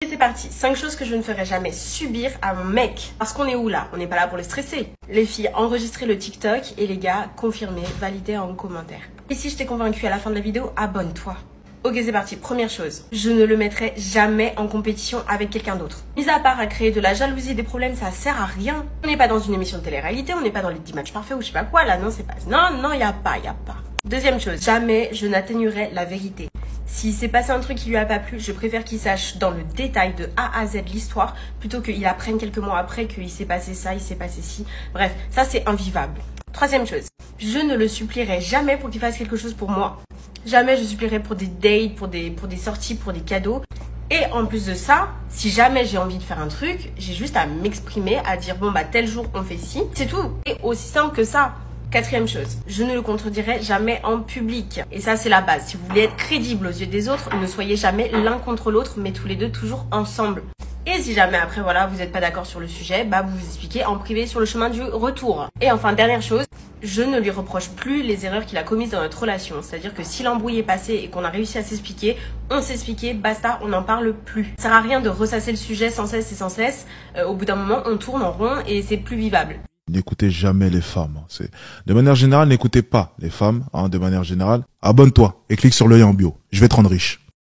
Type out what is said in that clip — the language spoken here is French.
Et c'est parti, 5 choses que je ne ferai jamais subir à mon mec. Parce qu'on est où là? On n'est pas là pour le stresser. Les filles, enregistrez le TikTok et les gars, confirmez, validez en commentaire. Et si je t'ai convaincu à la fin de la vidéo, abonne-toi. Ok, c'est parti. Première chose, je ne le mettrai jamais en compétition avec quelqu'un d'autre. Mis à part à créer de la jalousie et des problèmes, ça sert à rien. On n'est pas dans une émission de télé-réalité, on n'est pas dans les 10 matchs parfaits ou je sais pas quoi, là, non, c'est pas... Non, y a pas. Deuxième chose, jamais je n'atténuerai la vérité. S'il s'est passé un truc qui lui a pas plu, je préfère qu'il sache dans le détail de A à Z l'histoire plutôt qu'il apprenne quelques mois après qu'il s'est passé ça, il s'est passé ci. Bref, ça c'est invivable. Troisième chose, je ne le supplierai jamais pour qu'il fasse quelque chose pour moi. Jamais je supplierai pour des dates, pour des sorties, pour des cadeaux. Et en plus de ça, si jamais j'ai envie de faire un truc, j'ai juste à m'exprimer, à dire bon bah tel jour on fait ci, c'est tout. Et aussi simple que ça. Quatrième chose, je ne le contredirai jamais en public. Et ça, c'est la base. Si vous voulez être crédible aux yeux des autres, ne soyez jamais l'un contre l'autre, mais tous les deux toujours ensemble. Et si jamais après, voilà, vous n'êtes pas d'accord sur le sujet, bah vous vous expliquez en privé sur le chemin du retour. Et enfin, dernière chose, je ne lui reproche plus les erreurs qu'il a commises dans notre relation. C'est-à-dire que si l'embrouille est passée et qu'on a réussi à s'expliquer, on s'est expliqué, basta, on n'en parle plus. Ça sert à rien de ressasser le sujet sans cesse et sans cesse. Au bout d'un moment, on tourne en rond et c'est plus vivable. N'écoutez jamais les femmes. De manière générale, n'écoutez pas les femmes. De manière générale, abonne-toi et clique sur l'œil en bio. Je vais te rendre riche.